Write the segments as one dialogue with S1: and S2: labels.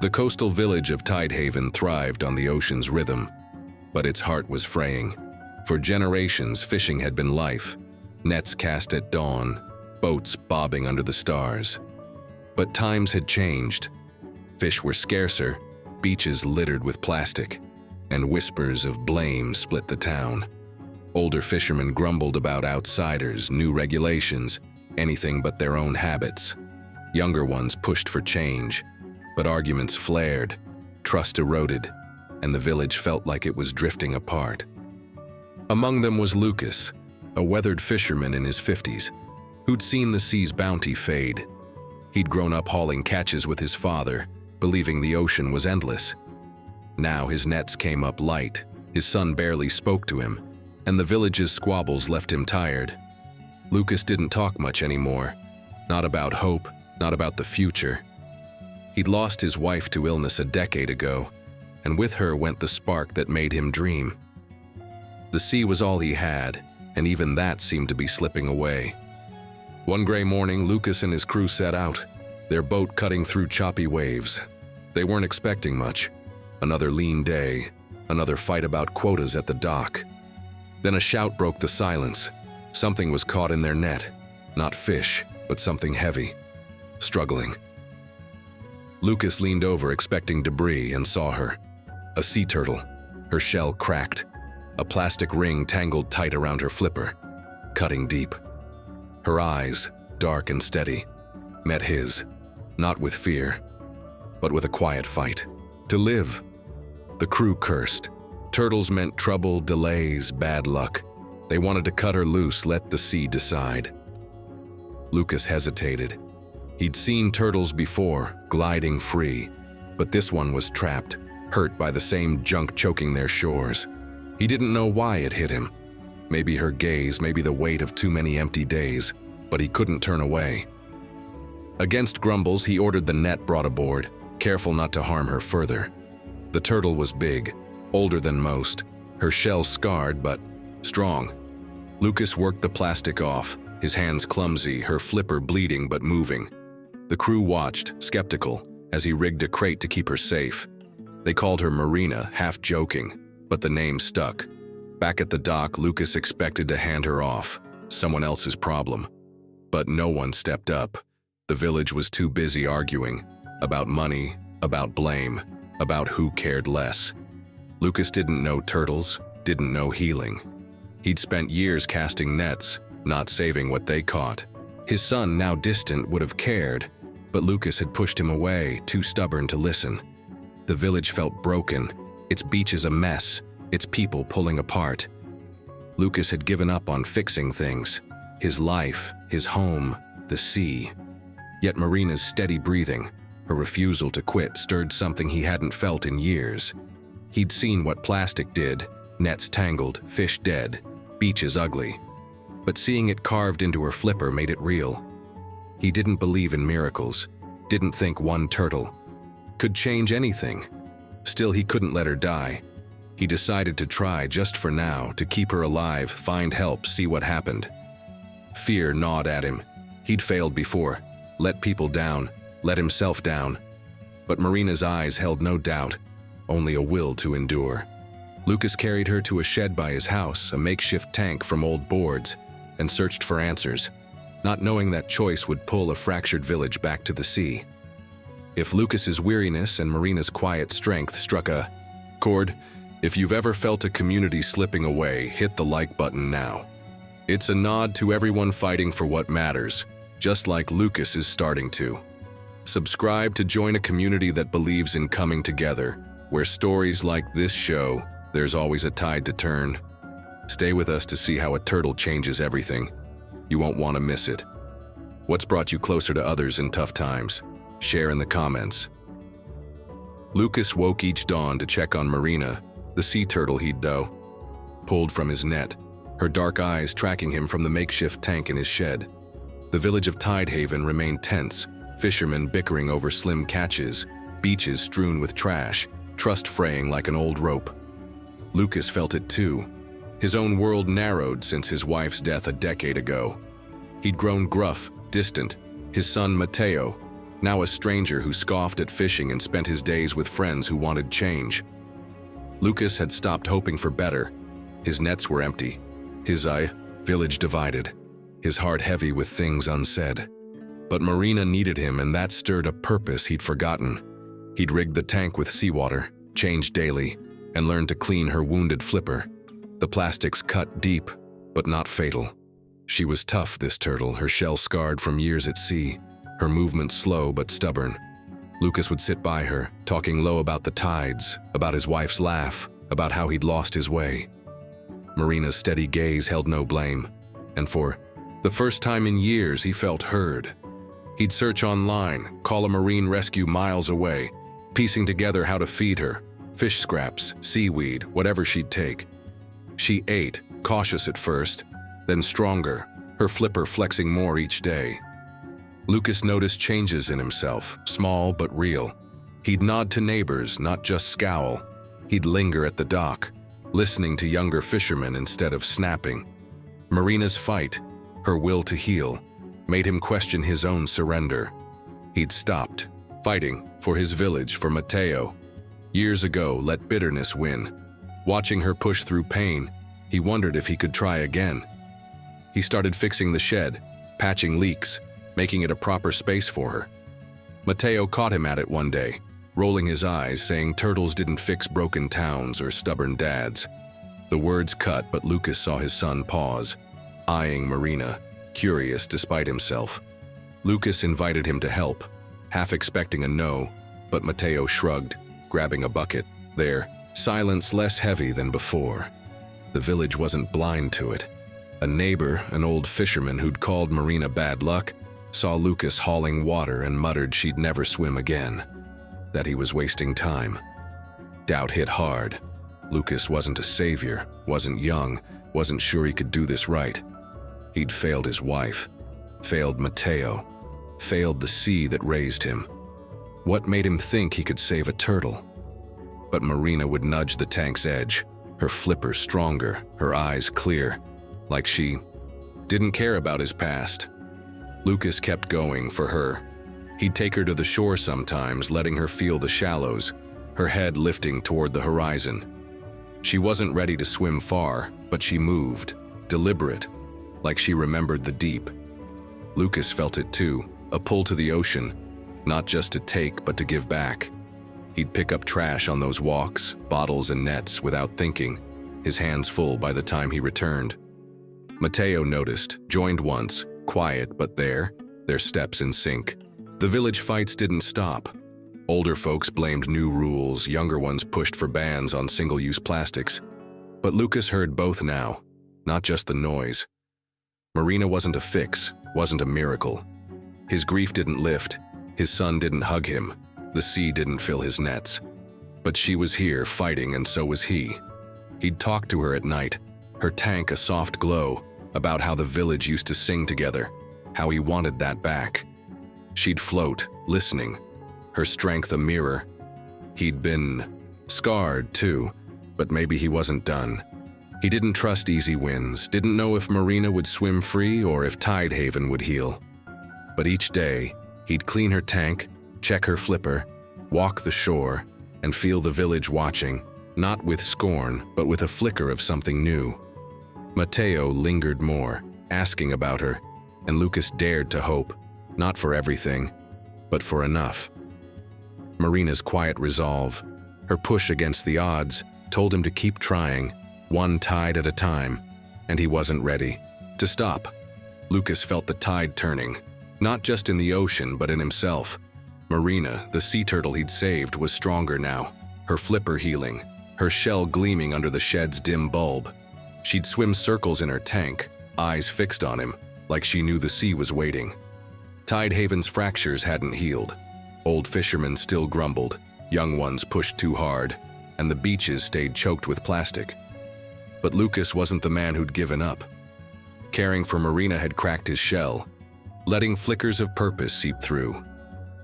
S1: The coastal village of Tidehaven thrived on the ocean's rhythm, but its heart was fraying. For generations, fishing had been life. Nets cast at dawn, boats bobbing under the stars. But times had changed. Fish were scarcer, beaches littered with plastic, and whispers of blame split the town. Older fishermen grumbled about outsiders, new regulations, anything but their own habits. Younger ones pushed for change, but arguments flared, trust eroded, and the village felt like it was drifting apart. Among them was Lucas, a weathered fisherman in his 50s, who'd seen the sea's bounty fade. He'd grown up hauling catches with his father, believing the ocean was endless. Now his nets came up light, his son barely spoke to him, and the village's squabbles left him tired. Lucas didn't talk much anymore, not about hope, not about the future. He'd lost his wife to illness a decade ago, and with her went the spark that made him dream. The sea was all he had, and even that seemed to be slipping away. One gray morning, Lucas and his crew set out, their boat cutting through choppy waves. They weren't expecting much. Another lean day, another fight about quotas at the dock. Then a shout broke the silence. Something was caught in their net. Not fish, but something heavy. Struggling. Lucas leaned over expecting debris and saw her. A sea turtle, her shell cracked. A plastic ring tangled tight around her flipper, cutting deep. Her eyes, dark and steady, met his, not with fear, but with a quiet fight. To live. The crew cursed. Turtles meant trouble, delays, bad luck. They wanted to cut her loose, let the sea decide. Lucas hesitated. He'd seen turtles before, gliding free, but this one was trapped, hurt by the same junk choking their shores. He didn't know why it hit him. Maybe her gaze, maybe the weight of too many empty days, but he couldn't turn away. Against grumbles, he ordered the net brought aboard, careful not to harm her further. The turtle was big, older than most, her shell scarred but strong. Lucas worked the plastic off, his hands clumsy, her flipper bleeding but moving. The crew watched, skeptical, as he rigged a crate to keep her safe. They called her Marina, half joking, but the name stuck. Back at the dock, Lucas expected to hand her off, someone else's problem. But no one stepped up. The village was too busy arguing, about money, about blame, about who cared less. Lucas didn't know turtles, didn't know healing. He'd spent years casting nets, not saving what they caught. His son, now distant, would have cared, but Lucas had pushed him away, too stubborn to listen. The village felt broken, its beaches a mess, its people pulling apart. Lucas had given up on fixing things, his life, his home, the sea. Yet Marina's steady breathing, her refusal to quit, stirred something he hadn't felt in years. He'd seen what plastic did, nets tangled, fish dead, beaches ugly. But seeing it carved into her flipper made it real. He didn't believe in miracles, didn't think one turtle could change anything. Still, he couldn't let her die. He decided to try just for now, to keep her alive, find help, see what happened. Fear gnawed at him. He'd failed before, let people down, let himself down. But Marina's eyes held no doubt, only a will to endure. Lucas carried her to a shed by his house, a makeshift tank from old boards, and searched for answers, not knowing that choice would pull a fractured village back to the sea. If Lucas's weariness and Marina's quiet strength struck a chord, if you've ever felt a community slipping away, hit the like button now. It's a nod to everyone fighting for what matters, just like Lucas is starting to. Subscribe to join a community that believes in coming together, where stories like this show, there's always a tide to turn. Stay with us to see how a turtle changes everything. You won't want to miss it. What's brought you closer to others in tough times? Share in the comments. Lucas woke each dawn to check on Marina, the sea turtle he'd pulled from his net, her dark eyes tracking him from the makeshift tank in his shed. The village of Tidehaven remained tense, fishermen bickering over slim catches, beaches strewn with trash, trust fraying like an old rope. Lucas felt it too. His own world narrowed since his wife's death a decade ago. He'd grown gruff, distant. His son, Mateo, now a stranger who scoffed at fishing and spent his days with friends who wanted change. Lucas had stopped hoping for better. His nets were empty, his village divided, his heart heavy with things unsaid. But Marina needed him, and that stirred a purpose he'd forgotten. He'd rigged the tank with seawater, changed daily, and learned to clean her wounded flipper. The plastics cut deep, but not fatal. She was tough, this turtle, her shell scarred from years at sea, her movements slow but stubborn. Lucas would sit by her, talking low about the tides, about his wife's laugh, about how he'd lost his way. Marina's steady gaze held no blame, and for the first time in years he felt heard. He'd search online, call a marine rescue miles away, piecing together how to feed her, fish scraps, seaweed, whatever she'd take. She ate, cautious at first, then stronger, her flipper flexing more each day. Lucas noticed changes in himself, small but real. He'd nod to neighbors, not just scowl. He'd linger at the dock, listening to younger fishermen instead of snapping. Marina's fight, her will to heal, made him question his own surrender. He'd stopped, fighting for his village, for Matteo. Years ago, let bitterness win. Watching her push through pain, he wondered if he could try again. He started fixing the shed, patching leaks, making it a proper space for her. Matteo caught him at it one day, rolling his eyes, saying turtles didn't fix broken towns or stubborn dads. The words cut, but Lucas saw his son pause, eyeing Marina, curious despite himself. Lucas invited him to help, half expecting a no, but Matteo shrugged, grabbing a bucket. There, silence less heavy than before. The village wasn't blind to it. A neighbor, an old fisherman who'd called Marina bad luck, saw Lucas hauling water and muttered she'd never swim again, that he was wasting time. Doubt hit hard. Lucas wasn't a savior, wasn't young, wasn't sure he could do this right. He'd failed his wife, failed Matteo, failed the sea that raised him. What made him think he could save a turtle? But Marina would nudge the tank's edge, her flipper stronger, her eyes clear, like she didn't care about his past. Lucas kept going for her. He'd take her to the shore sometimes, letting her feel the shallows, her head lifting toward the horizon. She wasn't ready to swim far, but she moved, deliberate, like she remembered the deep. Lucas felt it too, a pull to the ocean, not just to take but to give back. He'd pick up trash on those walks, bottles and nets, without thinking, his hands full by the time he returned. Matteo noticed, joined once, quiet but there, their steps in sync. The village fights didn't stop. Older folks blamed new rules, younger ones pushed for bans on single-use plastics. But Lucas heard both now, not just the noise. Marina wasn't a fix, wasn't a miracle. His grief didn't lift, his son didn't hug him, the sea didn't fill his nets. But she was here, fighting, and so was he. He'd talk to her at night, her tank a soft glow, about how the village used to sing together, how he wanted that back. She'd float, listening, her strength a mirror. He'd been scarred too, but maybe he wasn't done. He didn't trust easy wins, didn't know if Marina would swim free or if Tidehaven would heal. But each day, he'd clean her tank, check her flipper, walk the shore, and feel the village watching, not with scorn, but with a flicker of something new. Matteo lingered more, asking about her, and Lucas dared to hope, not for everything, but for enough. Marina's quiet resolve, her push against the odds, told him to keep trying, one tide at a time, and he wasn't ready to stop. Lucas felt the tide turning, not just in the ocean but in himself. Marina, the sea turtle he'd saved, was stronger now, her flipper healing, her shell gleaming under the shed's dim bulb. She'd swim circles in her tank, eyes fixed on him, like she knew the sea was waiting. Tidehaven's fractures hadn't healed. Old fishermen still grumbled, young ones pushed too hard, and the beaches stayed choked with plastic. But Lucas wasn't the man who'd given up. Caring for Marina had cracked his shell, letting flickers of purpose seep through.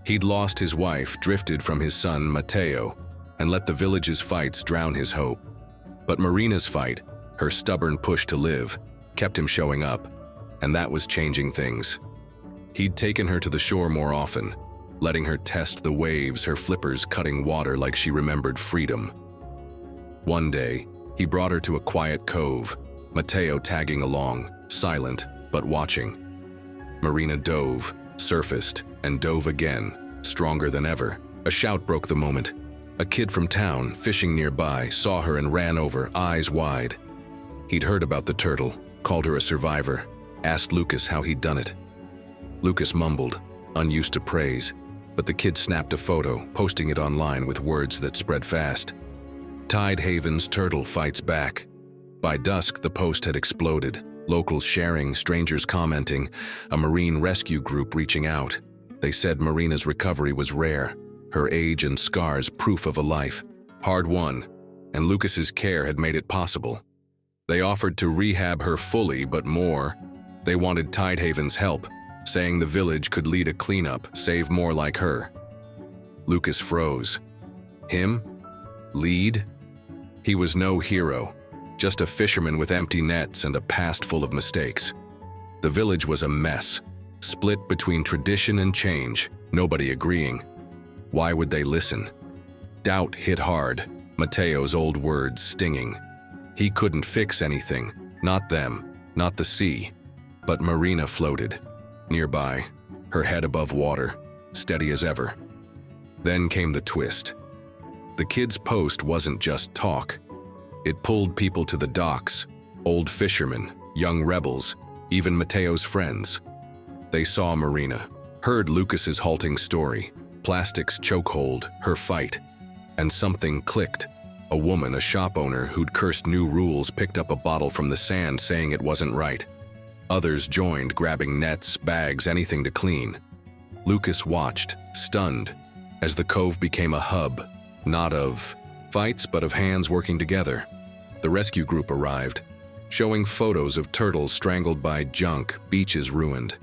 S1: He'd lost his wife, drifted from his son, Matteo, and let the village's fights drown his hope. But Marina's fight, her stubborn push to live, kept him showing up, and that was changing things. He'd taken her to the shore more often, letting her test the waves, her flippers cutting water like she remembered freedom. One day, he brought her to a quiet cove, Mateo tagging along, silent but watching. Marina dove, surfaced, and dove again, stronger than ever. A shout broke the moment. A kid from town, fishing nearby, saw her and ran over, eyes wide. He'd heard about the turtle, called her a survivor, asked Lucas how he'd done it. Lucas mumbled, unused to praise, but the kid snapped a photo, posting it online with words that spread fast. Tidehaven's turtle fights back. By dusk, the post had exploded, locals sharing, strangers commenting, a marine rescue group reaching out. They said Marina's recovery was rare, her age and scars proof of a life, hard-won, and Lucas's care had made it possible. They offered to rehab her fully, but more. They wanted Tidehaven's help, saying the village could lead a cleanup, save more like her. Lucas froze. Him? Lead? He was no hero, just a fisherman with empty nets and a past full of mistakes. The village was a mess, split between tradition and change, nobody agreeing. Why would they listen? Doubt hit hard, Mateo's old words stinging. He couldn't fix anything, not them, not the sea. But Marina floated, nearby, her head above water, steady as ever. Then came the twist. The kid's post wasn't just talk. It pulled people to the docks, old fishermen, young rebels, even Mateo's friends. They saw Marina, heard Lucas's halting story, plastic's chokehold, her fight, and something clicked. A woman, a shop owner who'd cursed new rules, picked up a bottle from the sand saying it wasn't right. Others joined, grabbing nets, bags, anything to clean. Lucas watched, stunned, as the cove became a hub, not of fights but of hands working together. The rescue group arrived, showing photos of turtles strangled by junk, beaches ruined.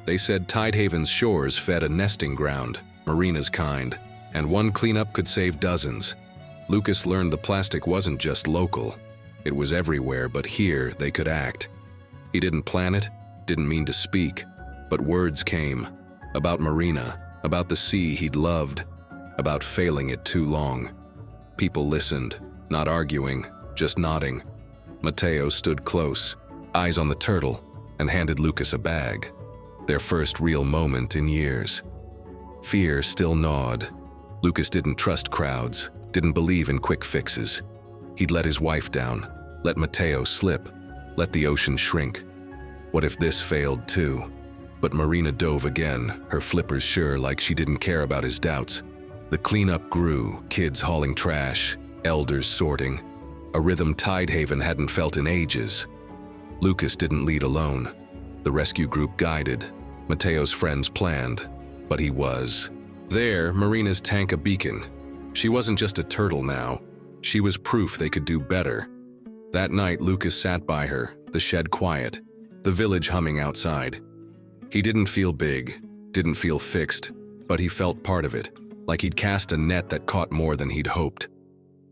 S1: They said Tidehaven's shores fed a nesting ground, Marina's kind, and one cleanup could save dozens. Lucas learned the plastic wasn't just local. It was everywhere, but here they could act. He didn't plan it, didn't mean to speak, but words came. About Marina, about the sea he'd loved, about failing it too long. People listened, not arguing, just nodding. Mateo stood close, eyes on the turtle, and handed Lucas a bag. Their first real moment in years. Fear still gnawed. Lucas didn't trust crowds, didn't believe in quick fixes. He'd let his wife down, let Mateo slip, let the ocean shrink. What if this failed too? But Marina dove again, her flippers sure, like she didn't care about his doubts. The cleanup grew, kids hauling trash, elders sorting, a rhythm Tidehaven hadn't felt in ages. Lucas didn't lead alone. The rescue group guided, Mateo's friends planned, but he was. There, Marina's tank a beacon. She wasn't just a turtle now, she was proof they could do better. That night, Lucas sat by her, the shed quiet, the village humming outside. He didn't feel big, didn't feel fixed, but he felt part of it, like he'd cast a net that caught more than he'd hoped.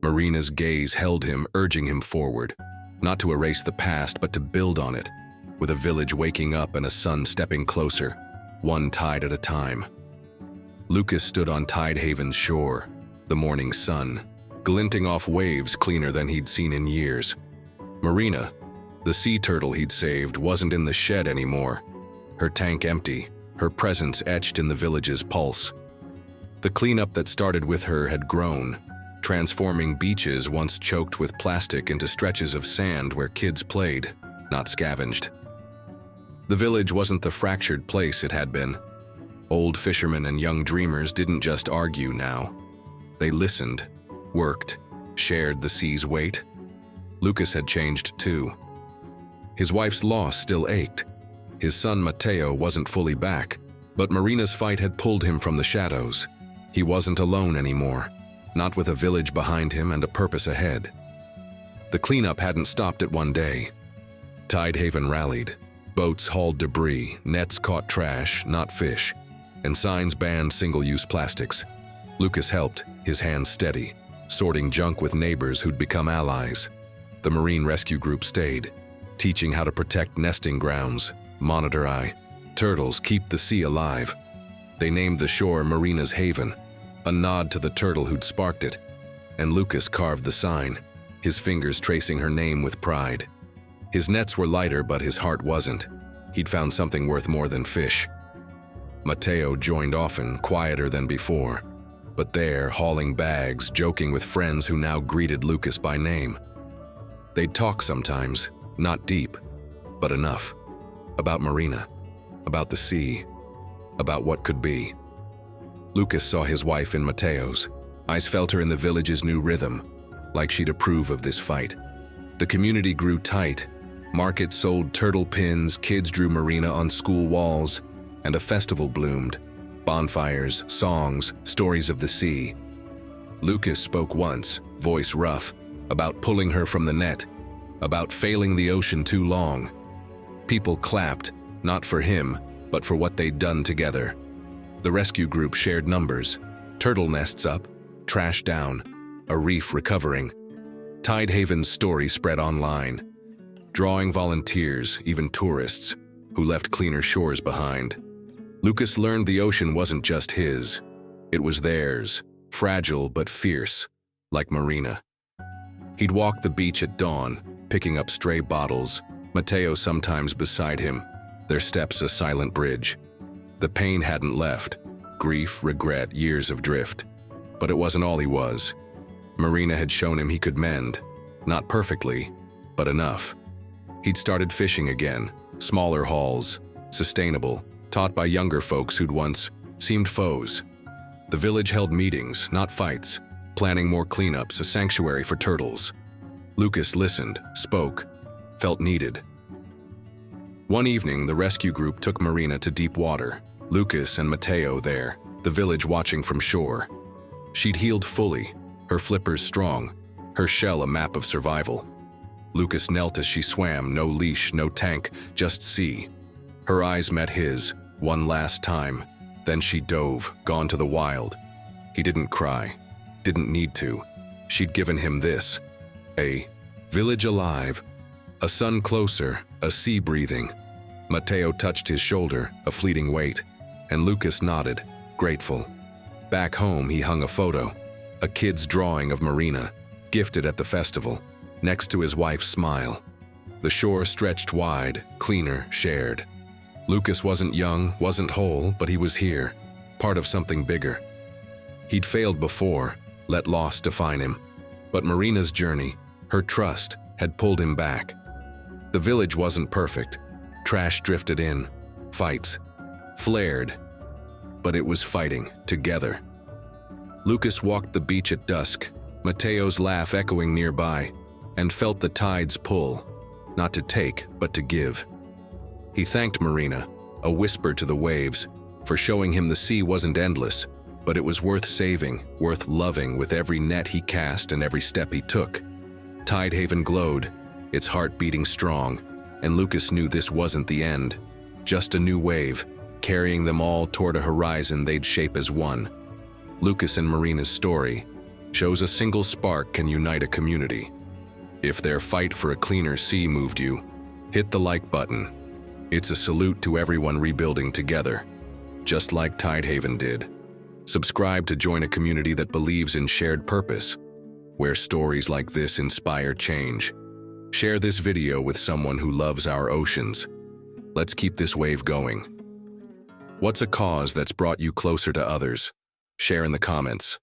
S1: Marina's gaze held him, urging him forward, not to erase the past, but to build on it, with a village waking up and a sun stepping closer, one tide at a time. Lucas stood on Tidehaven's shore, the morning sun, glinting off waves cleaner than he'd seen in years. Marina, the sea turtle he'd saved, wasn't in the shed anymore, her tank empty, her presence etched in the village's pulse. The cleanup that started with her had grown, transforming beaches once choked with plastic into stretches of sand where kids played, not scavenged. The village wasn't the fractured place it had been. Old fishermen and young dreamers didn't just argue now. They listened, worked, shared the sea's weight. Lucas had changed too. His wife's loss still ached. His son Mateo wasn't fully back, but Marina's fight had pulled him from the shadows. He wasn't alone anymore, not with a village behind him and a purpose ahead. The cleanup hadn't stopped at one day. Tidehaven rallied. Boats hauled debris, nets caught trash, not fish, and signs banned single-use plastics. Lucas helped, his hands steady, sorting junk with neighbors who'd become allies. The Marine Rescue Group stayed, teaching how to protect nesting grounds, monitor turtles, keep the sea alive. They named the shore Marina's Haven, a nod to the turtle who'd sparked it, and Lucas carved the sign, his fingers tracing her name with pride. His nets were lighter, but his heart wasn't. He'd found something worth more than fish. Mateo joined often, quieter than before, but there, hauling bags, joking with friends who now greeted Lucas by name. They'd talk sometimes, not deep, but enough. About Marina, about the sea, about what could be. Lucas saw his wife in Mateo's. Eyes felt her in the village's new rhythm, like she'd approve of this fight. The community grew tight. Markets sold turtle pins, kids drew Marina on school walls, and a festival bloomed. Bonfires, songs, stories of the sea. Lucas spoke once, voice rough, about pulling her from the net, about failing the ocean too long. People clapped, not for him, but for what they'd done together. The rescue group shared numbers, turtle nests up, trash down, a reef recovering. Tidehaven's story spread online, drawing volunteers, even tourists, who left cleaner shores behind. Lucas learned the ocean wasn't just his, it was theirs, fragile but fierce, like Marina. He'd walk the beach at dawn, picking up stray bottles, Mateo sometimes beside him, their steps a silent bridge. The pain hadn't left, grief, regret, years of drift. But it wasn't all he was. Marina had shown him he could mend, not perfectly, but enough. He'd started fishing again, smaller hauls, sustainable, taught by younger folks who'd once seemed foes. The village held meetings, not fights, planning more cleanups, a sanctuary for turtles. Lucas listened, spoke, felt needed. One evening, the rescue group took Marina to deep water. Lucas and Mateo there, the village watching from shore. She'd healed fully, her flippers strong, her shell a map of survival. Lucas knelt as she swam, no leash, no tank, just sea. Her eyes met his, one last time, then she dove, gone to the wild. He didn't cry, didn't need to. She'd given him this, a village alive, a sun closer, a sea breathing. Mateo touched his shoulder, a fleeting weight, and Lucas nodded, grateful. Back home, he hung a photo, a kid's drawing of Marina, gifted at the festival, next to his wife's smile. The shore stretched wide, cleaner, shared. Lucas wasn't young, wasn't whole, but he was here, part of something bigger. He'd failed before, let loss define him. But Marina's journey, her trust, had pulled him back. The village wasn't perfect. Trash drifted in, fights, flared. But it was fighting, together. Lucas walked the beach at dusk, Mateo's laugh echoing nearby, and felt the tides pull, not to take, but to give. He thanked Marina, a whisper to the waves, for showing him the sea wasn't endless, but it was worth saving, worth loving with every net he cast and every step he took. Tidehaven glowed, its heart beating strong, and Lucas knew this wasn't the end, just a new wave, carrying them all toward a horizon they'd shape as one. Lucas and Marina's story shows a single spark can unite a community. If their fight for a cleaner sea moved you, hit the like button. It's a salute to everyone rebuilding together, just like Tidehaven did. Subscribe to join a community that believes in shared purpose, where stories like this inspire change. Share this video with someone who loves our oceans. Let's keep this wave going. What's a cause that's brought you closer to others? Share in the comments.